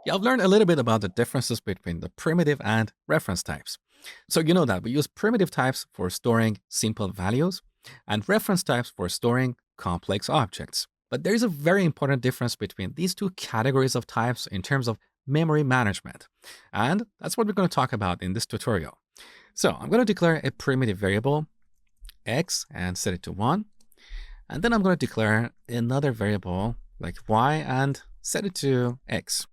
Yeah, I've learned a little bit about the differences between the primitive and reference types. So you know that we use primitive types for storing simple values and reference types for storing complex objects. But there is a very important difference between these two categories of types in terms of memory management. And that's what we're going to talk about in this tutorial. So I'm going to declare a primitive variable, x, and set it to 1. And then I'm going to declare another variable like y and set it to x.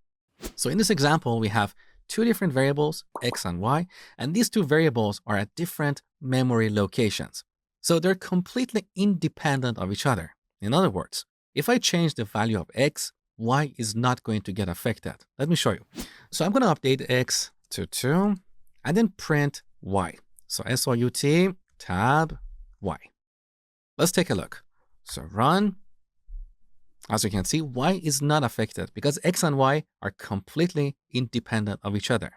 So in this example, we have two different variables, x and y, and these two variables are at different memory locations. So they're completely independent of each other. In other words, if I change the value of x, y is not going to get affected. Let me show you. So I'm going to update x to 2 and then print y. So SOUT tab y. Let's take a look. So run. As you can see, y is not affected because x and y are completely independent of each other.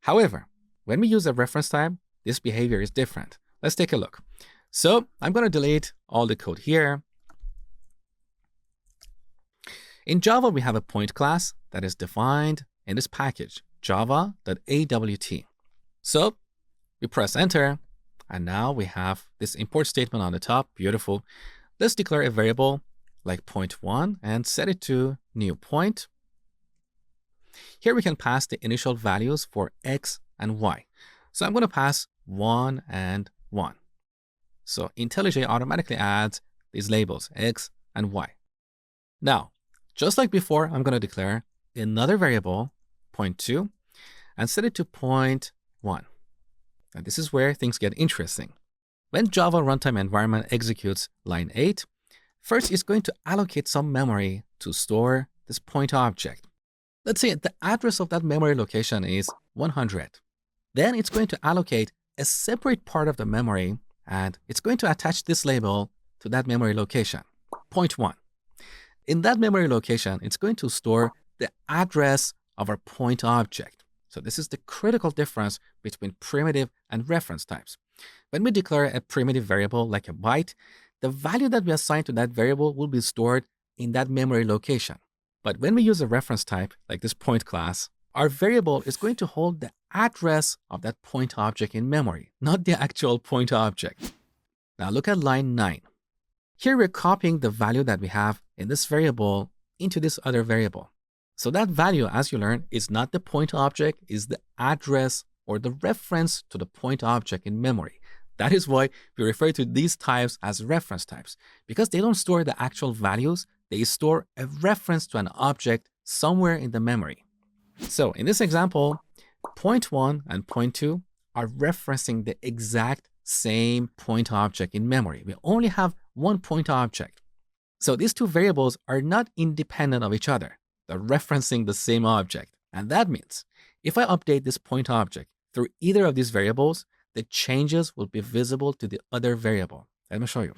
However, when we use a reference type, this behavior is different. Let's take a look. So I'm going to delete all the code here. In Java, we have a point class that is defined in this package, java.awt. So we press enter, and now we have this import statement on the top. Beautiful. Let's declare a variable like point1 and set it to new point. Here we can pass the initial values for x and y. So I'm going to pass 1 and 1. So IntelliJ automatically adds these labels, x and y. Now, just like before, I'm going to declare another variable, point2, and set it to point1. And this is where things get interesting. When Java runtime environment executes line 8, first it's going to allocate some memory to store this point object. Let's say the address of that memory location is 100. Then it's going to allocate a separate part of the memory, and it's going to attach this label to that memory location, point1. In that memory location, it's going to store the address of our point object. So this is the critical difference between primitive and reference types. When we declare a primitive variable like a byte, the value that we assign to that variable will be stored in that memory location. But when we use a reference type like this point class, our variable is going to hold the address of that point object in memory, not the actual point object. Now look at line 9. Here we're copying the value that we have in this variable into this other variable. So that value, as you learn, is not the point object, is the address or the reference to the point object in memory. That is why we refer to these types as reference types, because they don't store the actual values, they store a reference to an object somewhere in the memory. So in this example, point1 and point2 are referencing the exact same point object in memory. We only have one point object. So these two variables are not independent of each other. They're referencing the same object. And that means if I update this point object through either of these variables, the changes will be visible to the other variable. Let me show you.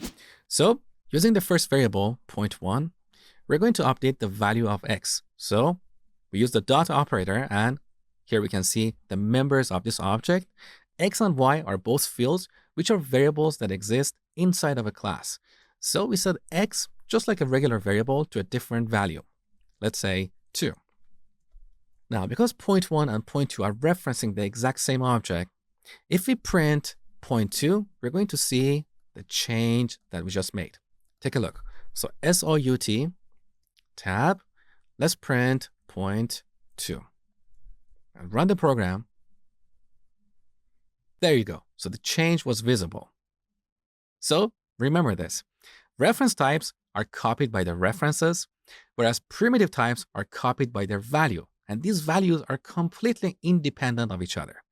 So using the first variable, point1, we're going to update the value of x. So we use the dot operator, and here we can see the members of this object. X and y are both fields, which are variables that exist inside of a class. So we set x just like a regular variable to a different value. Let's say 2. Now, because point1 and point2 are referencing the exact same object, if we print point2, we're going to see the change that we just made. Take a look. So SOUT tab, let's print point2 and run the program. There you go. So the change was visible. So remember this. Reference types are copied by their references, whereas primitive types are copied by their value. And these values are completely independent of each other.